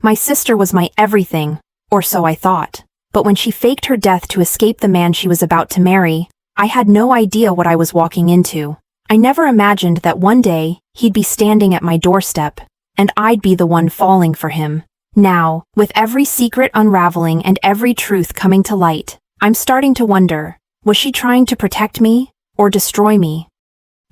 My sister was my everything, or so I thought. But when she faked her death to escape the man she was about to marry, I had no idea what I was walking into. I never imagined that one day, he'd be standing at my doorstep, and I'd be the one falling for him. Now, with every secret unraveling and every truth coming to light, I'm starting to wonder, was she trying to protect me, or destroy me?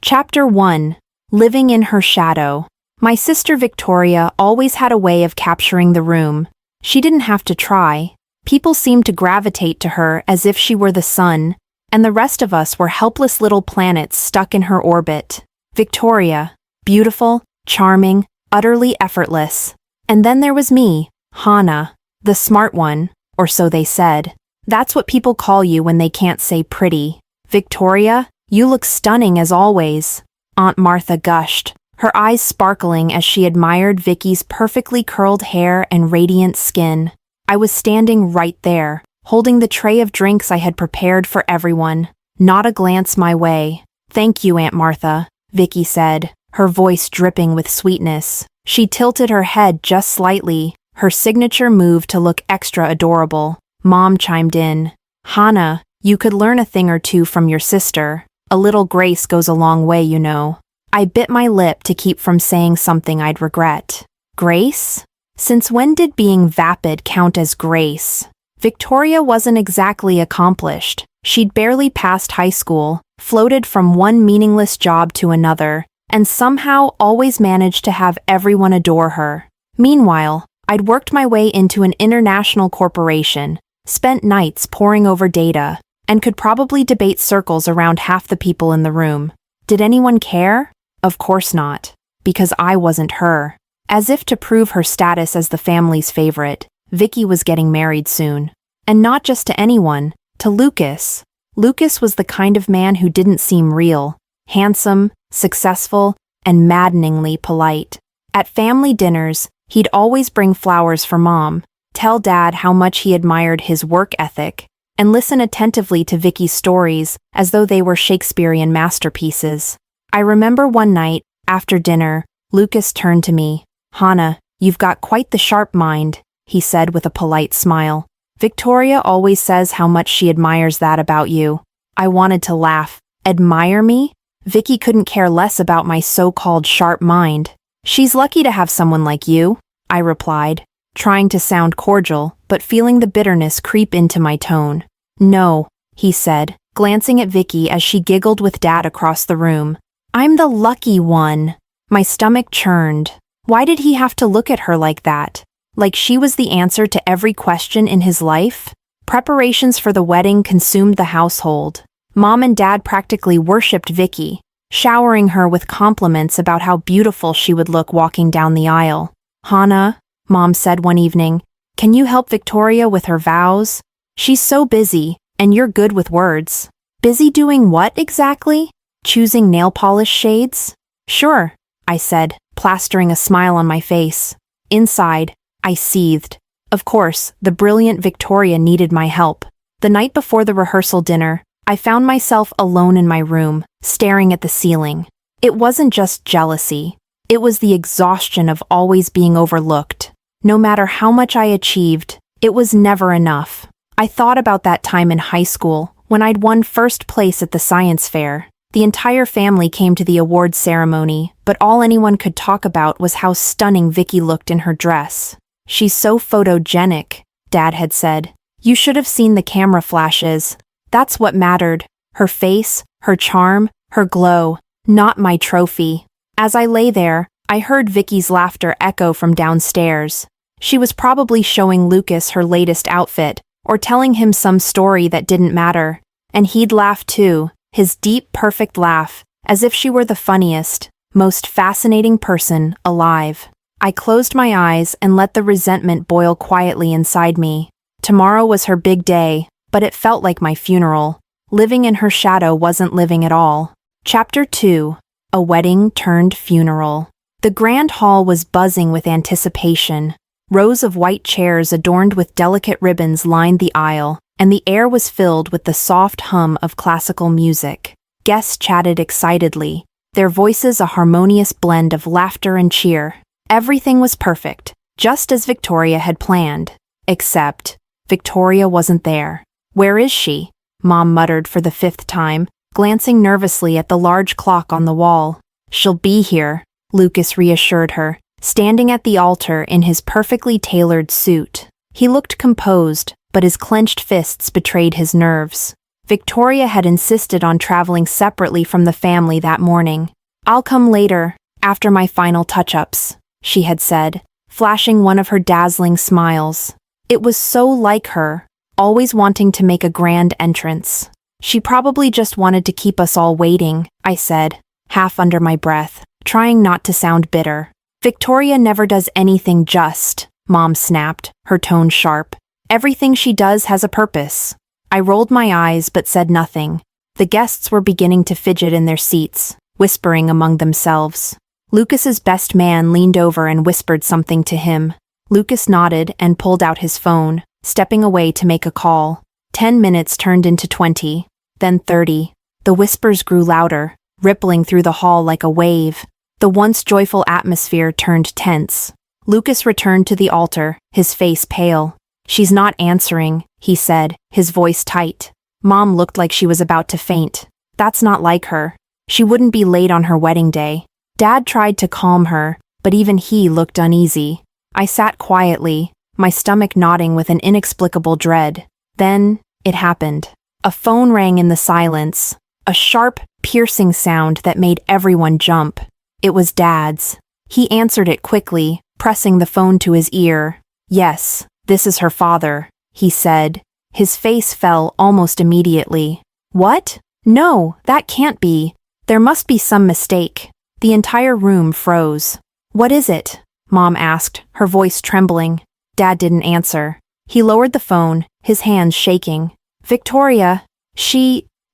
Chapter 1. Living in Her Shadow. My sister Victoria always had a way of capturing the room. She didn't have to try. People seemed to gravitate to her as if she were the sun, and the rest of us were helpless little planets stuck in her orbit. Victoria, beautiful, charming, utterly effortless. And then there was me, Hana, the smart one, or so they said. That's what people call you when they can't say pretty. Victoria, you look stunning as always. Aunt Martha gushed, her eyes sparkling as she admired Vicky's perfectly curled hair and radiant skin. I was standing right there, holding the tray of drinks I had prepared for everyone. Not a glance my way. Thank you, Aunt Martha, Vicky said, her voice dripping with sweetness. She tilted her head just slightly, her signature move to look extra adorable. Mom chimed in. Hana, you could learn a thing or two from your sister. A little grace goes a long way, you know. I bit my lip to keep from saying something I'd regret. Grace? Since when did being vapid count as grace? Victoria wasn't exactly accomplished. She'd barely passed high school, floated from one meaningless job to another, and somehow always managed to have everyone adore her. Meanwhile, I'd worked my way into an international corporation, spent nights poring over data, and could probably debate circles around half the people in the room. Did anyone care? Of course not. Because I wasn't her. As if to prove her status as the family's favorite, Vicky was getting married soon. And not just to anyone, to Lucas. Lucas was the kind of man who didn't seem real. Handsome, successful, and maddeningly polite. At family dinners, he'd always bring flowers for Mom, tell Dad how much he admired his work ethic, and listen attentively to Vicky's stories as though they were Shakespearean masterpieces. I remember one night, after dinner, Lucas turned to me. Hana, you've got quite the sharp mind, he said with a polite smile. Victoria always says how much she admires that about you. I wanted to laugh. Admire me? Vicky couldn't care less about my so-called sharp mind. She's lucky to have someone like you, I replied, trying to sound cordial, but feeling the bitterness creep into my tone. No, he said, glancing at Vicky as she giggled with Dad across the room. I'm the lucky one. My stomach churned. Why did he have to look at her like that? Like she was the answer to every question in his life? Preparations for the wedding consumed the household. Mom and Dad practically worshipped Vicky, showering her with compliments about how beautiful she would look walking down the aisle. Hana, Mom said one evening, can you help Victoria with her vows? She's so busy, and you're good with words. Busy doing what exactly? Choosing nail polish shades? Sure, I said, plastering a smile on my face. Inside, I seethed. Of course, the brilliant Victoria needed my help. The night before the rehearsal dinner, I found myself alone in my room, staring at the ceiling. It wasn't just jealousy. It was the exhaustion of always being overlooked. No matter how much I achieved, it was never enough. I thought about that time in high school, when I'd won first place at the science fair. The entire family came to the awards ceremony, but all anyone could talk about was how stunning Vicky looked in her dress. She's so photogenic, Dad had said. You should have seen the camera flashes. That's what mattered. Her face, her charm, her glow, not my trophy. As I lay there, I heard Vicky's laughter echo from downstairs. She was probably showing Lucas her latest outfit, or telling him some story that didn't matter. And he'd laugh too, his deep, perfect laugh, as if she were the funniest, most fascinating person alive. I closed my eyes and let the resentment boil quietly inside me. Tomorrow was her big day, but it felt like my funeral. Living in her shadow wasn't living at all. Chapter 2. A Wedding Turned Funeral. The grand hall was buzzing with anticipation. Rows of white chairs adorned with delicate ribbons lined the aisle, and the air was filled with the soft hum of classical music. Guests chatted excitedly, their voices a harmonious blend of laughter and cheer. Everything was perfect. just as Victoria had planned. Except, Victoria wasn't there. "Where is she?" Mom muttered for the 5th time, glancing nervously at the large clock on the wall. "She'll be here," Lucas reassured her, standing at the altar in his perfectly tailored suit. He looked composed, but his clenched fists betrayed his nerves. Victoria had insisted on traveling separately from the family that morning. "I'll come later, after my final touch-ups," she had said, flashing one of her dazzling smiles. It was so like her, always wanting to make a grand entrance. "She probably just wanted to keep us all waiting," I said, half under my breath, trying not to sound bitter. "Victoria never does anything just," Mom snapped, her tone sharp. "Everything she does has a purpose." I rolled my eyes but said nothing. The guests were beginning to fidget in their seats, whispering among themselves. Lucas's best man leaned over and whispered something to him. Lucas nodded and pulled out his phone, stepping away to make a call. 10 minutes turned into 20, then 30. The whispers grew louder, rippling through the hall like a wave. The once joyful atmosphere turned tense. Lucas returned to the altar, his face pale. "She's not answering," he said, his voice tight. Mom looked like she was about to faint. "That's not like her. She wouldn't be late on her wedding day." Dad tried to calm her, but even he looked uneasy. I sat quietly, my stomach knotting with an inexplicable dread. Then, it happened. A phone rang in the silence, a sharp, piercing sound that made everyone jump. It was Dad's. He answered it quickly, pressing the phone to his ear. "Yes, this is her father," he said. His face fell almost immediately. "What? No, that can't be. There must be some mistake." The entire room froze. "What is it?" Mom asked, her voice trembling. Dad didn't answer. He lowered the phone, his hands shaking. "Victoria,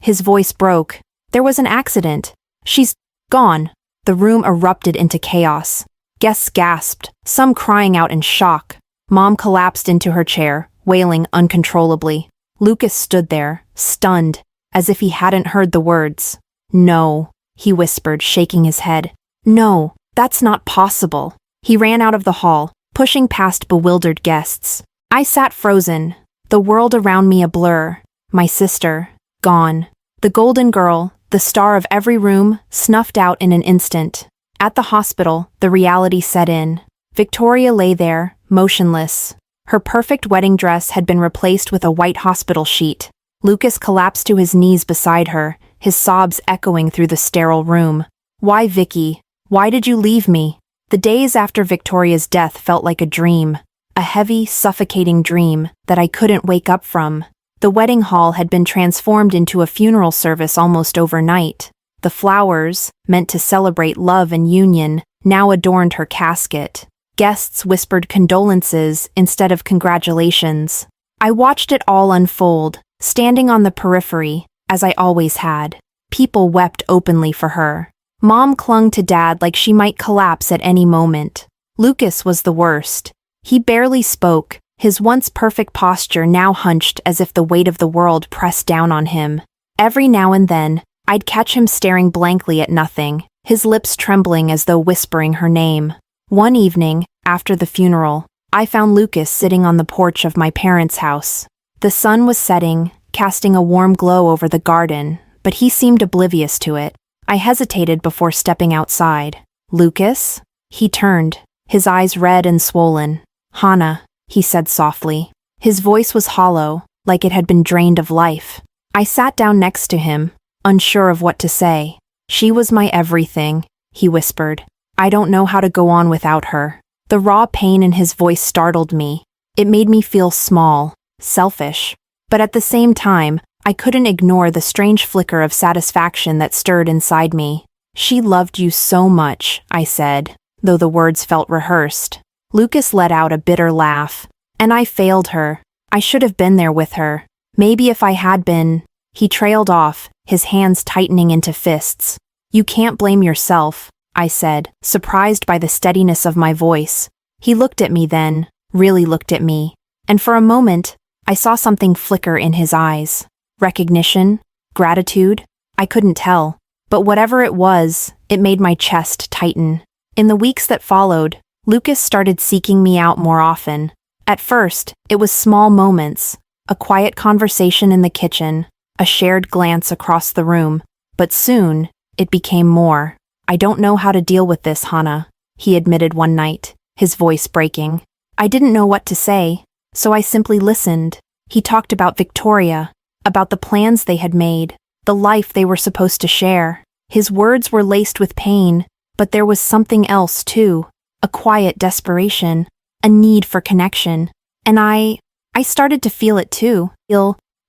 his voice broke. "There was an accident. She's gone." The room erupted into chaos. Guests gasped, some crying out in shock. Mom collapsed into her chair, wailing uncontrollably. Lucas stood there, stunned, as if he hadn't heard the words. "No," he whispered, shaking his head. "No, that's not possible." He ran out of the hall, pushing past bewildered guests. I sat frozen, the world around me a blur. My sister, gone. The golden girl, the star of every room, snuffed out in an instant. At the hospital, the reality set in. Victoria lay there, motionless. Her perfect wedding dress had been replaced with a white hospital sheet. Lucas collapsed to his knees beside her, his sobs echoing through the sterile room. "Why, Vicky? Why did you leave me?" The days after Victoria's death felt like a dream. A heavy, suffocating dream that I couldn't wake up from. The wedding hall had been transformed into a funeral service almost overnight. The flowers, meant to celebrate love and union, now adorned her casket. Guests whispered condolences instead of congratulations. I watched it all unfold, standing on the periphery, as I always had. People wept openly for her. Mom clung to Dad like she might collapse at any moment. Lucas was the worst. He barely spoke, his once perfect posture now hunched as if the weight of the world pressed down on him. Every now and then, I'd catch him staring blankly at nothing, his lips trembling as though whispering her name. One evening, after the funeral, I found Lucas sitting on the porch of my parents' house. The sun was setting, casting a warm glow over the garden, but he seemed oblivious to it. I hesitated before stepping outside. "Lucas?" He turned, his eyes red and swollen. "Hana," he said softly. His voice was hollow, like it had been drained of life. I sat down next to him, unsure of what to say. "She was my everything," he whispered. "I don't know how to go on without her." The raw pain in his voice startled me. It made me feel small, selfish. But at the same time, I couldn't ignore the strange flicker of satisfaction that stirred inside me. "She loved you so much," I said, though the words felt rehearsed. Lucas let out a bitter laugh. "And I failed her. I should have been there with her. Maybe if I had been..." He trailed off, his hands tightening into fists. "You can't blame yourself," I said, surprised by the steadiness of my voice. He looked at me then, really looked at me, and for a moment, I saw something flicker in his eyes. Recognition? Gratitude? I couldn't tell. But whatever it was, it made my chest tighten. In the weeks that followed, Lucas started seeking me out more often. At first, it was small moments, a quiet conversation in the kitchen, a shared glance across the room, but soon, it became more. "I don't know how to deal with this, Hana," he admitted one night, his voice breaking. I didn't know what to say, so I simply listened. He talked about Victoria, about the plans they had made, the life they were supposed to share. His words were laced with pain, but there was something else too, a quiet desperation, a need for connection. And I started to feel it too.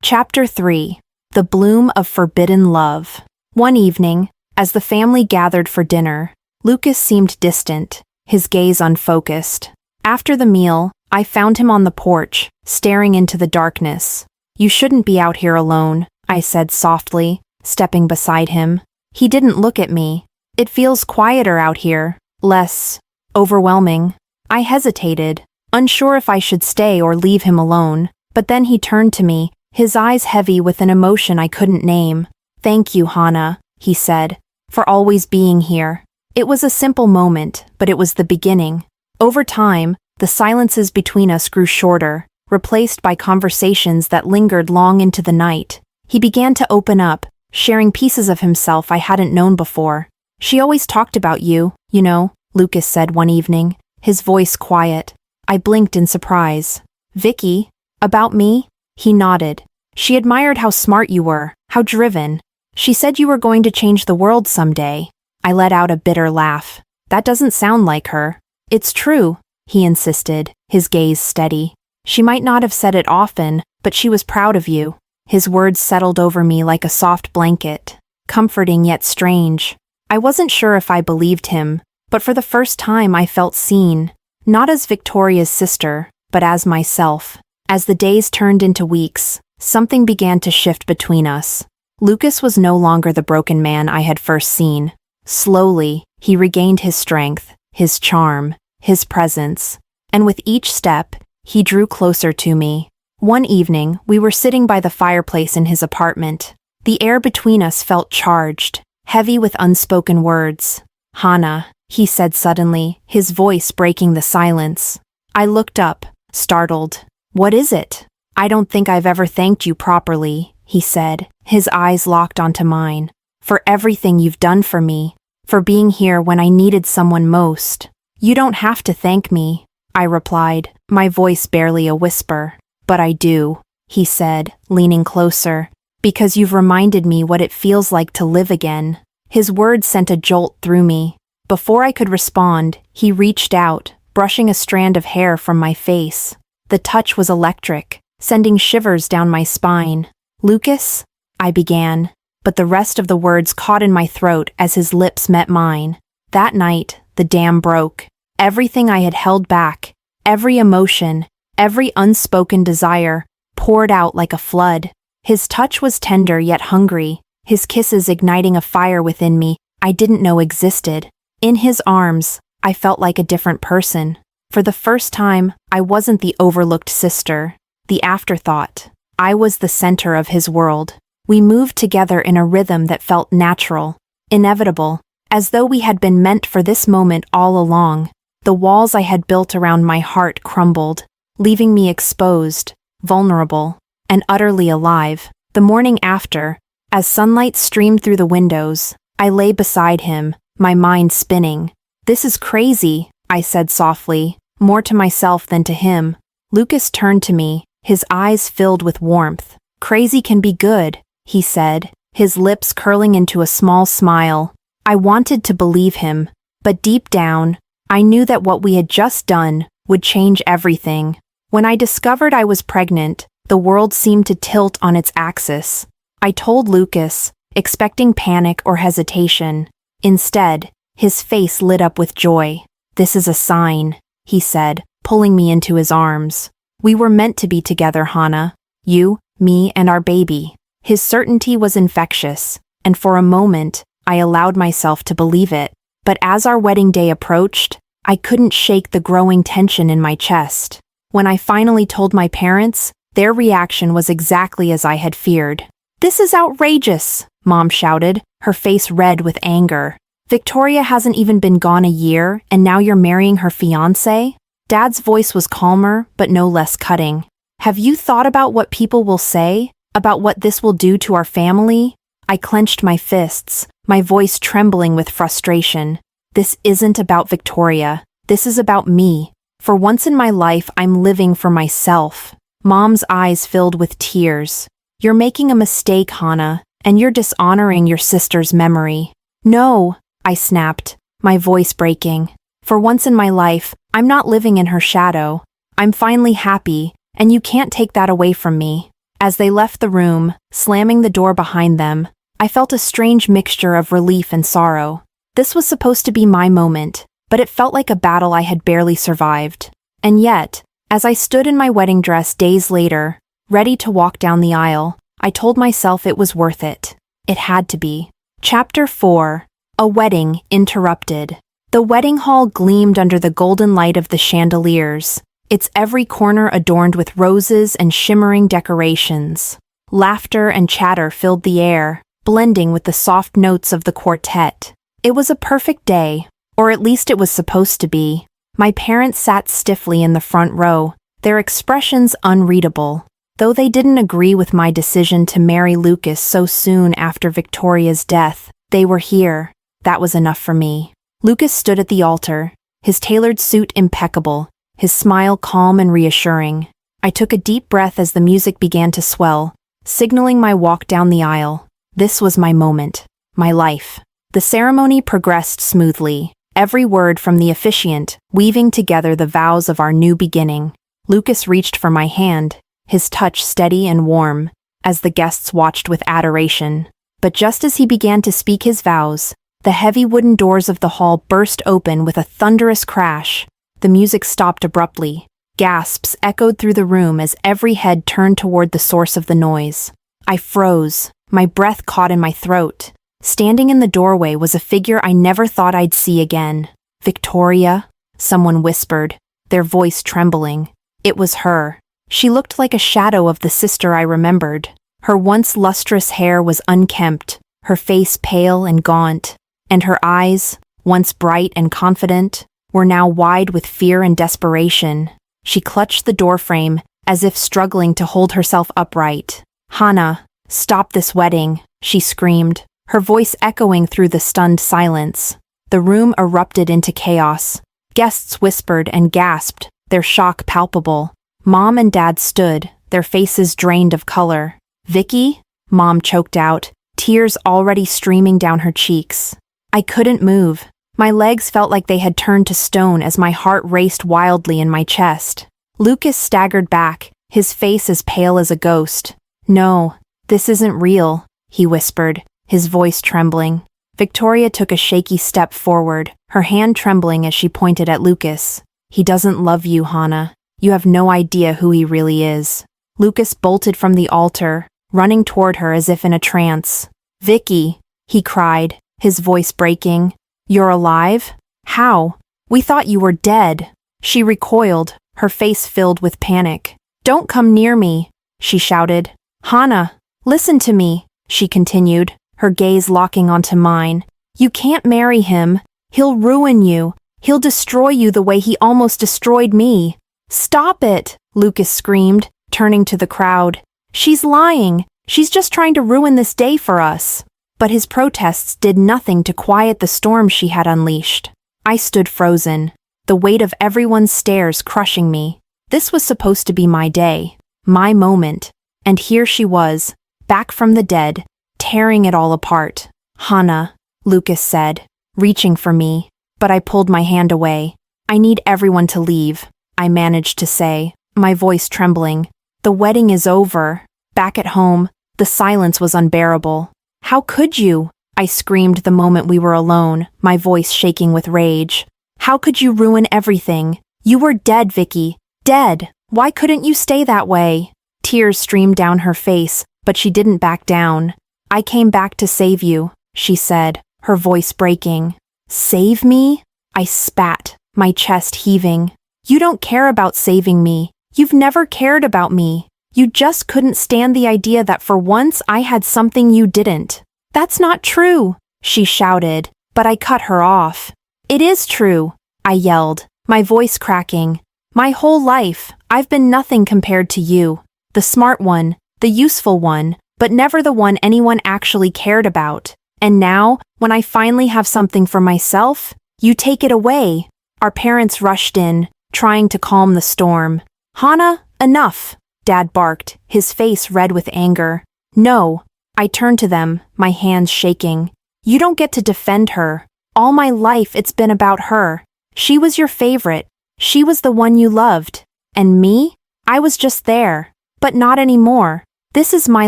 Chapter 3. The Bloom of Forbidden Love. One evening, as the family gathered for dinner, Lucas seemed distant, his gaze unfocused. After the meal, I found him on the porch, staring into the darkness. "You shouldn't be out here alone," I said softly, stepping beside him. He didn't look at me. "It feels quieter out here, less overwhelming." I hesitated, unsure if I should stay or leave him alone, but then he turned to me, his eyes heavy with an emotion I couldn't name. "Thank you, Hana," he said, "for always being here." It was a simple moment, but it was the beginning. Over time, the silences between us grew shorter, replaced by conversations that lingered long into the night. He began to open up, sharing pieces of himself I hadn't known before. "She always talked about you, you know," Lucas said one evening, his voice quiet. I blinked in surprise. "Vicky? About me?" He nodded. "She admired how smart you were, how driven. She said you were going to change the world someday." I let out a bitter laugh. "That doesn't sound like her." "It's true," he insisted, his gaze steady. "She might not have said it often, but she was proud of you." His words settled over me like a soft blanket, comforting yet strange. I wasn't sure if I believed him, but for the first time I felt seen, not as Victoria's sister, but as myself. As the days turned into weeks, something began to shift between us. Lucas was no longer the broken man I had first seen. Slowly, he regained his strength, his charm, his presence, and with each step, he drew closer to me. One evening, we were sitting by the fireplace in his apartment. The air between us felt charged, heavy with unspoken words. "Hana," he said suddenly, his voice breaking the silence. I looked up, startled. "What is it?" "I don't think I've ever thanked you properly," he said, his eyes locked onto mine. "For everything you've done for me, for being here when I needed someone most." "You don't have to thank me," I replied, my voice barely a whisper. "But I do," he said, leaning closer, "because you've reminded me what it feels like to live again." His words sent a jolt through me. Before I could respond, he reached out, brushing a strand of hair from my face. The touch was electric, sending shivers down my spine. "Lucas?" I began, but the rest of the words caught in my throat as his lips met mine. That night, the dam broke. Everything I had held back, every emotion, every unspoken desire, poured out like a flood. His touch was tender yet hungry, his kisses igniting a fire within me I didn't know existed. In his arms, I felt like a different person. For the first time, I wasn't the overlooked sister, the afterthought. I was the center of his world. We moved together in a rhythm that felt natural, inevitable, as though we had been meant for this moment all along. The walls I had built around my heart crumbled, leaving me exposed, vulnerable, and utterly alive. The morning after, as sunlight streamed through the windows, I lay beside him, my mind spinning. "This is crazy," I said softly, more to myself than to him. Lucas turned to me, his eyes filled with warmth. "Crazy can be good," he said, his lips curling into a small smile. I wanted to believe him, but deep down, I knew that what we had just done would change everything. When I discovered I was pregnant, the world seemed to tilt on its axis. I told Lucas, expecting panic or hesitation. Instead, his face lit up with joy. "This is a sign," he said, pulling me into his arms. "We were meant to be together, Hana. You, me, and our baby." His certainty was infectious, and for a moment, I allowed myself to believe it. But as our wedding day approached, I couldn't shake the growing tension in my chest. When I finally told my parents, their reaction was exactly as I had feared. "This is outrageous," Mom shouted, her face red with anger. Victoria hasn't even been gone a year, and now you're marrying her fiancé? Dad's voice was calmer, but no less cutting. Have you thought about what people will say? About what this will do to our family? I clenched my fists, my voice trembling with frustration. This isn't about Victoria. This is about me. For once in my life, I'm living for myself. Mom's eyes filled with tears. You're making a mistake, Hana, and you're dishonoring your sister's memory. No, I snapped, my voice breaking. For once in my life, I'm not living in her shadow. I'm finally happy, and you can't take that away from me. As they left the room, slamming the door behind them, I felt a strange mixture of relief and sorrow. This was supposed to be my moment, but it felt like a battle I had barely survived. And yet, as I stood in my wedding dress days later, ready to walk down the aisle, I told myself it was worth it. It had to be. Chapter 4. A Wedding Interrupted. The wedding hall gleamed under the golden light of the chandeliers, its every corner adorned with roses and shimmering decorations. Laughter and chatter filled the air, blending with the soft notes of the quartet. It was a perfect day, or at least it was supposed to be. My parents sat stiffly in the front row, their expressions unreadable. Though they didn't agree with my decision to marry Lucas so soon after Victoria's death, they were here. That was enough for me. Lucas stood at the altar, his tailored suit impeccable, his smile calm and reassuring. I took a deep breath as the music began to swell, signaling my walk down the aisle. This was my moment, my life. The ceremony progressed smoothly, every word from the officiant weaving together the vows of our new beginning. Lucas reached for my hand, his touch steady and warm, as the guests watched with adoration. But just as he began to speak his vows, the heavy wooden doors of the hall burst open with a thunderous crash. The music stopped abruptly. Gasps echoed through the room as every head turned toward the source of the noise. I froze, my breath caught in my throat. Standing in the doorway was a figure I never thought I'd see again. Victoria? Someone whispered, their voice trembling. It was her. She looked like a shadow of the sister I remembered. Her once lustrous hair was unkempt, her face pale and gaunt, and her eyes, once bright and confident, were now wide with fear and desperation. She clutched the doorframe, as if struggling to hold herself upright. Hana, stop this wedding, she screamed, her voice echoing through the stunned silence. The room erupted into chaos. Guests whispered and gasped, their shock palpable. Mom and Dad stood, their faces drained of color. Vicky? Mom choked out, tears already streaming down her cheeks. I couldn't move. My legs felt like they had turned to stone as my heart raced wildly in my chest. Lucas staggered back, his face as pale as a ghost. No, this isn't real, he whispered, his voice trembling. Victoria took a shaky step forward, her hand trembling as she pointed at Lucas. He doesn't love you, Hana. You have no idea who he really is. Lucas bolted from the altar, running toward her as if in a trance. Vicky, he cried, his voice breaking. You're alive? How? We thought you were dead. She recoiled, her face filled with panic. Don't come near me, she shouted. Hana, listen to me, she continued, her gaze locking onto mine. You can't marry him. He'll ruin you. He'll destroy you the way he almost destroyed me. Stop it, Lucas screamed, turning to the crowd. She's lying. She's just trying to ruin this day for us. But his protests did nothing to quiet the storm she had unleashed. I stood frozen, the weight of everyone's stares crushing me. This was supposed to be my day, my moment, and here she was, back from the dead, tearing it all apart. Hana, Lucas said, reaching for me, but I pulled my hand away. I need everyone to leave, I managed to say, my voice trembling. The wedding is over. Back at home, the silence was unbearable. How could you? I screamed the moment we were alone, my voice shaking with rage. How could you ruin everything? You were dead, Vicky. Dead. Why couldn't you stay that way? Tears streamed down her face, but she didn't back down. I came back to save you, she said, her voice breaking. Save me? I spat, my chest heaving. You don't care about saving me. You've never cared about me. You just couldn't stand the idea that for once I had something you didn't. That's not true, she shouted, but I cut her off. "It is true," I yelled, my voice cracking. "My whole life, I've been nothing compared to you. The smart one, the useful one, but never the one anyone actually cared about. And now, when I finally have something for myself, you take it away." Our parents rushed in, trying to calm the storm. "Hana, enough," Dad barked, his face red with anger. "No." I turned to them, my hands shaking. "You don't get to defend her. All my life it's been about her. She was your favorite. She was the one you loved. And me? I was just there. But not anymore. This is my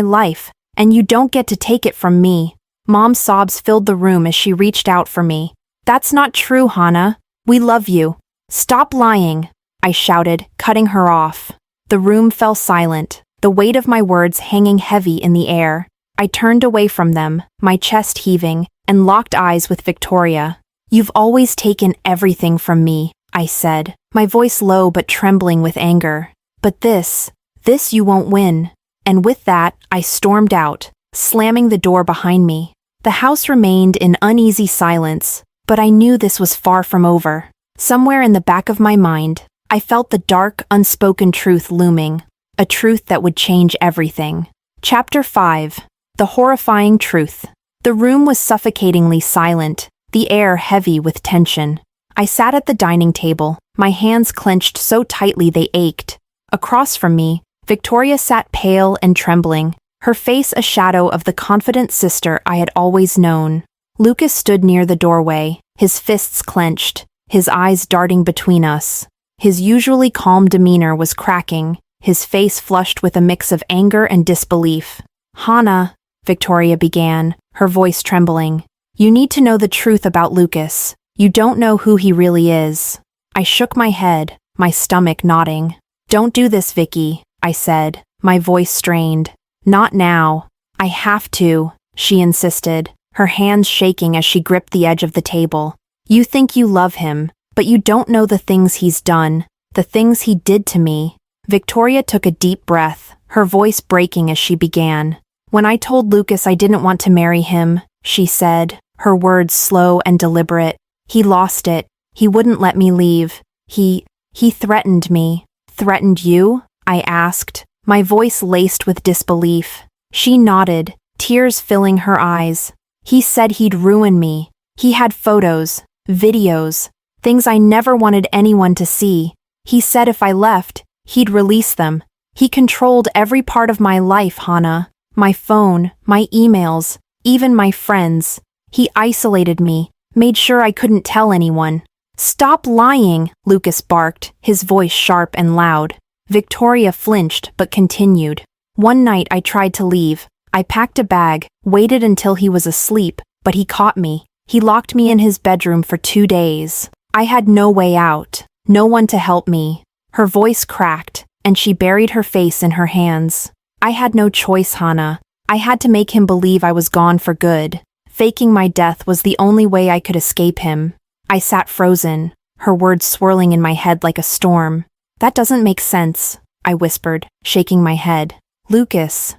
life, and you don't get to take it from me." Mom's sobs filled the room as she reached out for me. "That's not true, Hana. We love you. Stop lying," I shouted, cutting her off. The room fell silent, the weight of my words hanging heavy in the air. I turned away from them, my chest heaving, and locked eyes with Victoria. "You've always taken everything from me," I said, my voice low but trembling with anger. "But this you won't win." And with that, I stormed out, slamming the door behind me. The house remained in uneasy silence, but I knew this was far from over. Somewhere in the back of my mind, I felt the dark, unspoken truth looming, a truth that would change everything. Chapter 5. The Horrifying Truth. The room was suffocatingly silent, the air heavy with tension. I sat at the dining table, my hands clenched so tightly they ached. Across from me, Victoria sat pale and trembling, her face a shadow of the confident sister I had always known. Lucas stood near the doorway, his fists clenched, his eyes darting between us. His usually calm demeanor was cracking, his face flushed with a mix of anger and disbelief. "Hana," Victoria began, her voice trembling. "You need to know the truth about Lucas. You don't know who he really is." I shook my head, my stomach knotting. "Don't do this, Vicky," I said, my voice strained. "Not now." "I have to," she insisted, her hands shaking as she gripped the edge of the table. "You think you love him, but you don't know the things he's done, the things he did to me." Victoria took a deep breath, her voice breaking as she began. "When I told Lucas I didn't want to marry him," she said, her words slow and deliberate, "he lost it. He wouldn't let me leave. He threatened me." "Threatened you?" I asked, my voice laced with disbelief. She nodded, tears filling her eyes. "He said he'd ruin me. He had photos, videos, things I never wanted anyone to see. He said if I left, he'd release them. He controlled every part of my life, Hana. My phone, my emails, even my friends. He isolated me, made sure I couldn't tell anyone." "Stop lying," Lucas barked, his voice sharp and loud. Victoria flinched but continued. "One night I tried to leave. I packed a bag, waited until he was asleep, but he caught me. He locked me in his bedroom for 2 days. I had no way out, no one to help me." Her voice cracked, and she buried her face in her hands. "I had no choice, Hana. I had to make him believe I was gone for good. Faking my death was the only way I could escape him." I sat frozen, her words swirling in my head like a storm. "That doesn't make sense," I whispered, shaking my head. Lucas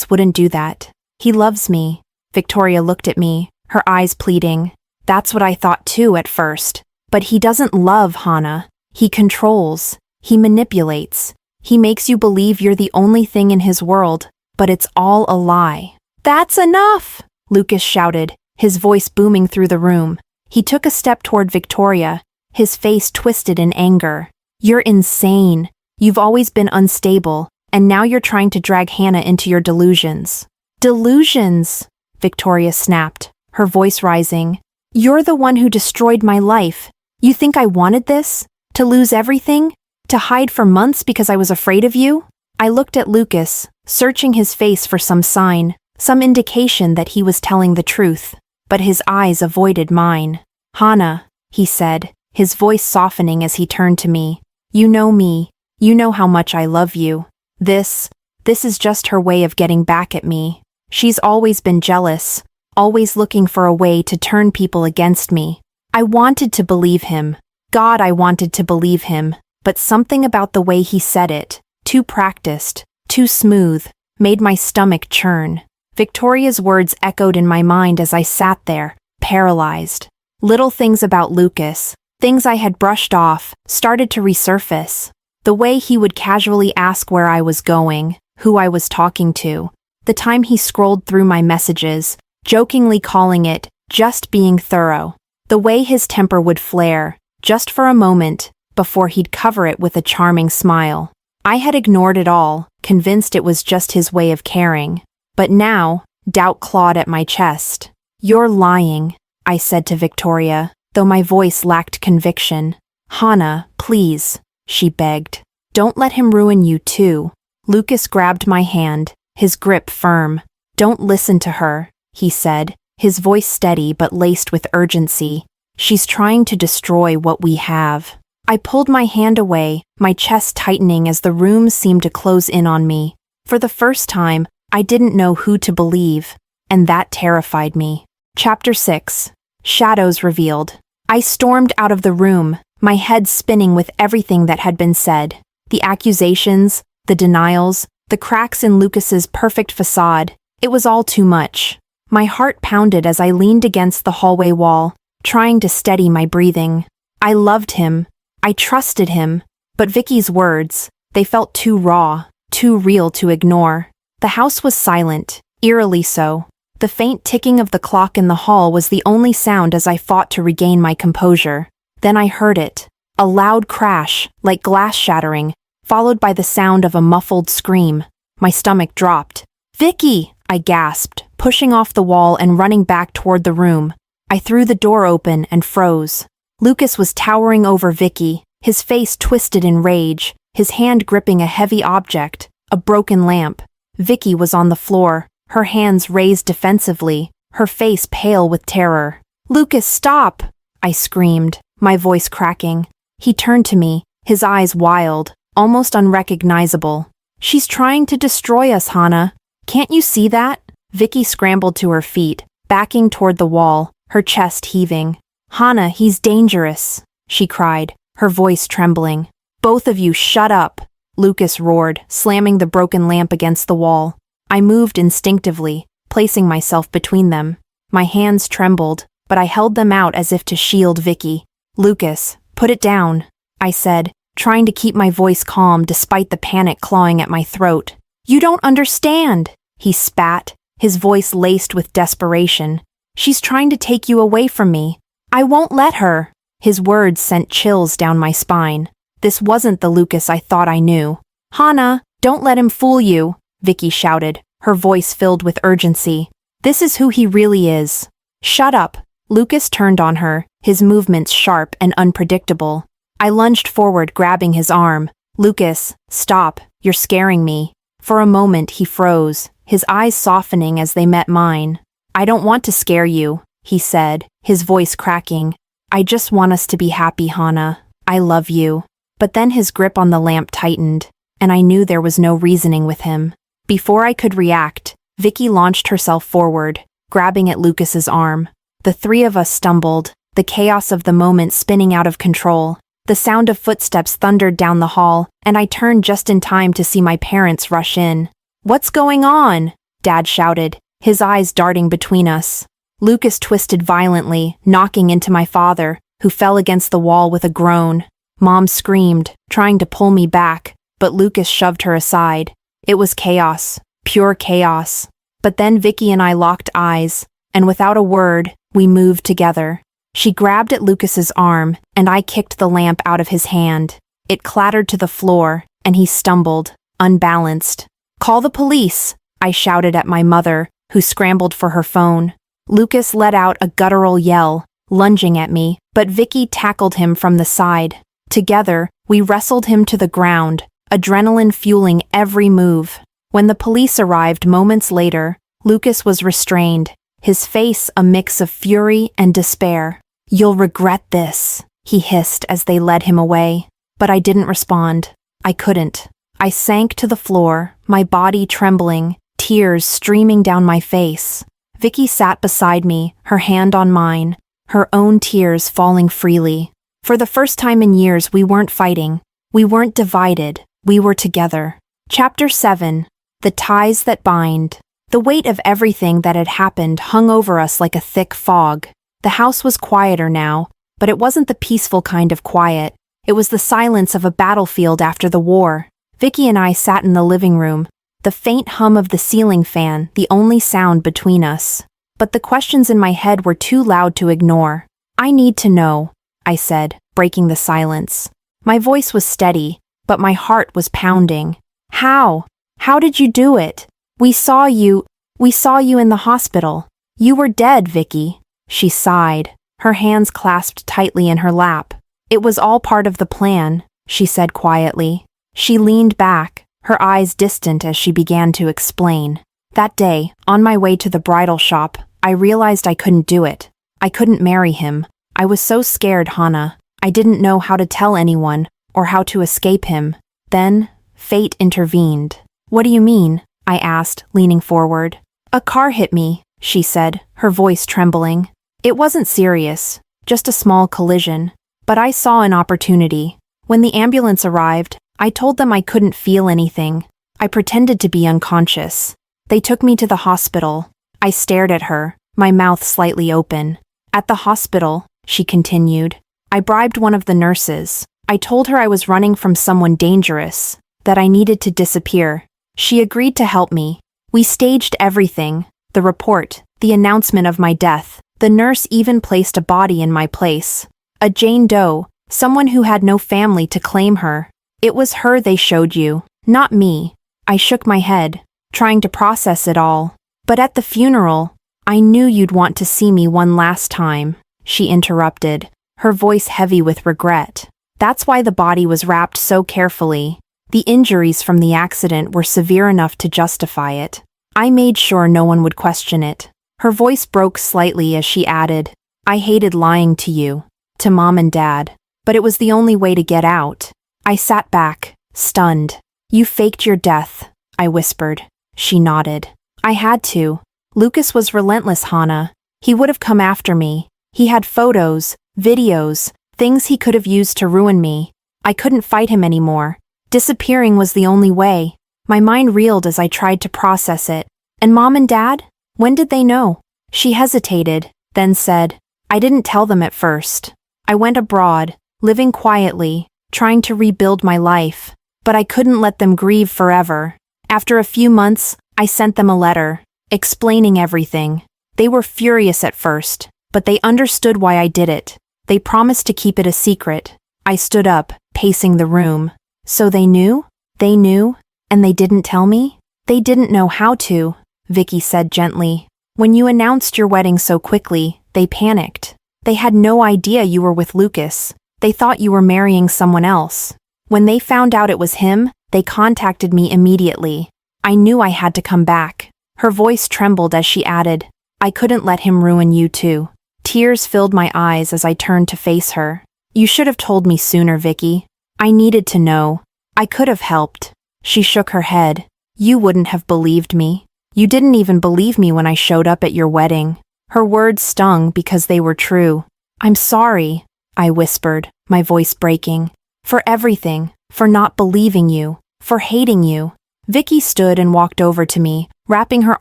wouldn't do that. He loves me." Victoria looked at me, her eyes pleading. "That's what I thought too at first. But he doesn't love, Hana. He controls. He manipulates. He makes you believe you're the only thing in his world, but it's all a lie." "That's enough!" Lucas shouted, his voice booming through the room. He took a step toward Victoria, his face twisted in anger. "You're insane. You've always been unstable, and now you're trying to drag Hana into your delusions." "Delusions?" Victoria snapped, her voice rising. "You're the one who destroyed my life. You think I wanted this? To lose everything? To hide for months because I was afraid of you?" I looked at Lucas, searching his face for some sign, some indication that he was telling the truth. But his eyes avoided mine. "Hana," he said, his voice softening as he turned to me. "You know me. You know how much I love you. This is just her way of getting back at me. She's always been jealous, always looking for a way to turn people against me." I wanted to believe him. God, I wanted to believe him. But something about the way he said it, too practiced, too smooth, made my stomach churn. Victoria's words echoed in my mind as I sat there, paralyzed. Little things about Lucas, things I had brushed off, started to resurface. The way he would casually ask where I was going, who I was talking to, the time he scrolled through my messages, jokingly calling it just being thorough. The way his temper would flare, just for a moment, before he'd cover it with a charming smile. I had ignored it all, convinced it was just his way of caring. But now, doubt clawed at my chest. "You're lying," I said to Victoria, though my voice lacked conviction. "Hana, please," she begged. "Don't let him ruin you too." Lucas grabbed my hand, his grip firm. "Don't listen to her," he said, his voice steady but laced with urgency. "She's trying to destroy what we have." I pulled my hand away, my chest tightening as the room seemed to close in on me. For the first time, I didn't know who to believe, and that terrified me. Chapter 6. Shadows Revealed. I stormed out of the room, my head spinning with everything that had been said. The accusations, the denials, the cracks in Lucas's perfect facade. It was all too much. My heart pounded as I leaned against the hallway wall, trying to steady my breathing. I loved him. I trusted him. But Vicky's words, they felt too raw, too real to ignore. The house was silent, eerily so. The faint ticking of the clock in the hall was the only sound as I fought to regain my composure. Then I heard it. A loud crash, like glass shattering, followed by the sound of a muffled scream. My stomach dropped. "Vicky!" I gasped, pushing off the wall and running back toward the room. I threw the door open and froze. Lucas was towering over Vicky, his face twisted in rage, his hand gripping a heavy object, a broken lamp. Vicky was on the floor, her hands raised defensively, her face pale with terror. "Lucas, stop!" I screamed, my voice cracking. He turned to me, his eyes wild, almost unrecognizable. "She's trying to destroy us, Hana. Can't you see that?" Vicky scrambled to her feet, backing toward the wall, her chest heaving. "Hana, he's dangerous," she cried, her voice trembling. "Both of you shut up," Lucas roared, slamming the broken lamp against the wall. I moved instinctively, placing myself between them. My hands trembled, but I held them out as if to shield Vicky. "Lucas, put it down," I said, trying to keep my voice calm despite the panic clawing at my throat. "You don't understand," he spat, his voice laced with desperation. "She's trying to take you away from me. I won't let her." His words sent chills down my spine. This wasn't the Lucas I thought I knew. "Hana, don't let him fool you," Vicky shouted, her voice filled with urgency. "This is who he really is." "Shut up." Lucas turned on her, his movements sharp and unpredictable. I lunged forward, grabbing his arm. "Lucas, stop, you're scaring me." For a moment he froze, his eyes softening as they met mine. "I don't want to scare you," he said, his voice cracking. "I just want us to be happy, Hana. I love you." But then his grip on the lamp tightened, and I knew there was no reasoning with him. Before I could react, Vicky launched herself forward, grabbing at Lucas's arm. The three of us stumbled, the chaos of the moment spinning out of control. The sound of footsteps thundered down the hall, and I turned just in time to see my parents rush in. "What's going on?" Dad shouted, his eyes darting between us. Lucas twisted violently, knocking into my father, who fell against the wall with a groan. Mom screamed, trying to pull me back, but Lucas shoved her aside. It was chaos, pure chaos. But then Vicky and I locked eyes, and without a word, we moved together. She grabbed at Lucas's arm, and I kicked the lamp out of his hand. It clattered to the floor, and he stumbled, unbalanced. "Call the police," I shouted at my mother, who scrambled for her phone. Lucas let out a guttural yell, lunging at me, but Vicky tackled him from the side. Together, we wrestled him to the ground, adrenaline fueling every move. When the police arrived moments later, Lucas was restrained, his face a mix of fury and despair. "You'll regret this," he hissed as they led him away. But I didn't respond. I couldn't. I sank to the floor, my body trembling, tears streaming down my face. Vicky sat beside me, her hand on mine, her own tears falling freely. For the first time in years, we weren't fighting. We weren't divided. We were together. Chapter 7. The Ties That Bind. The weight of everything that had happened hung over us like a thick fog. The house was quieter now, but it wasn't the peaceful kind of quiet. It was the silence of a battlefield after the war. Vicky and I sat in the living room, the faint hum of the ceiling fan the only sound between us. But the questions in my head were too loud to ignore. "I need to know," I said, breaking the silence. My voice was steady, but my heart was pounding. "How? How did you do it? We saw you in the hospital. You were dead, Vicky." She sighed, her hands clasped tightly in her lap. "It was all part of the plan," she said quietly. She leaned back, her eyes distant as she began to explain. "That day, on my way to the bridal shop, I realized I couldn't do it. I couldn't marry him. I was so scared, Hana. I didn't know how to tell anyone, or how to escape him. Then, fate intervened." "What do you mean?" I asked, leaning forward. "A car hit me," she said, her voice trembling. "It wasn't serious, just a small collision. But I saw an opportunity. When the ambulance arrived, I told them I couldn't feel anything. I pretended to be unconscious. They took me to the hospital." I stared at her, my mouth slightly open. "At the hospital," she continued, "I bribed one of the nurses. I told her I was running from someone dangerous, that I needed to disappear. She agreed to help me. We staged everything, the report, the announcement of my death. The nurse even placed a body in my place. A Jane Doe, someone who had no family to claim her. It was her they showed you, not me." I shook my head, trying to process it all. "But at the funeral, I knew you'd want to see me one last time," she interrupted, her voice heavy with regret. "That's why the body was wrapped so carefully. The injuries from the accident were severe enough to justify it. I made sure no one would question it." Her voice broke slightly as she added, "I hated lying to you, to Mom and Dad, but it was the only way to get out." I sat back, stunned. "You faked your death," I whispered. She nodded. "I had to. Lucas was relentless, Hana. He would have come after me. He had photos, videos, things he could have used to ruin me. I couldn't fight him anymore. Disappearing was the only way." My mind reeled as I tried to process it. "And Mom and Dad? When did they know?" She hesitated, then said, "I didn't tell them at first. I went abroad, living quietly, trying to rebuild my life. But I couldn't let them grieve forever. After a few months, I sent them a letter, explaining everything. They were furious at first, but they understood why I did it. They promised to keep it a secret." I stood up, pacing the room. "So they knew? They knew, and they didn't tell me?" "They didn't know how to," Vicky said gently. "When you announced your wedding so quickly, they panicked. They had no idea you were with Lucas. They thought you were marrying someone else. When they found out it was him, they contacted me immediately. I knew I had to come back." Her voice trembled as she added, "I couldn't let him ruin you too." Tears filled my eyes as I turned to face her. "You should have told me sooner, Vicky. I needed to know. I could have helped." She shook her head. "You wouldn't have believed me. You didn't even believe me when I showed up at your wedding." Her words stung because they were true. "I'm sorry," I whispered, my voice breaking. "For everything, for not believing you, for hating you." Vicky stood and walked over to me, wrapping her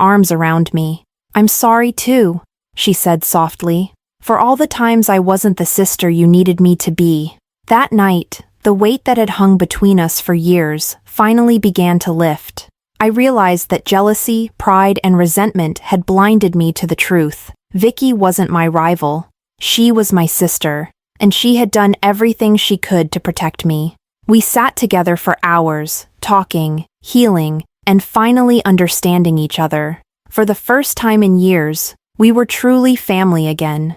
arms around me. "I'm sorry too," she said softly, "for all the times I wasn't the sister you needed me to be." That night, the weight that had hung between us for years finally began to lift. I realized that jealousy, pride, and resentment had blinded me to the truth. Vicky wasn't my rival. She was my sister, and she had done everything she could to protect me. We sat together for hours, talking, healing, and finally understanding each other. For the first time in years, we were truly family again.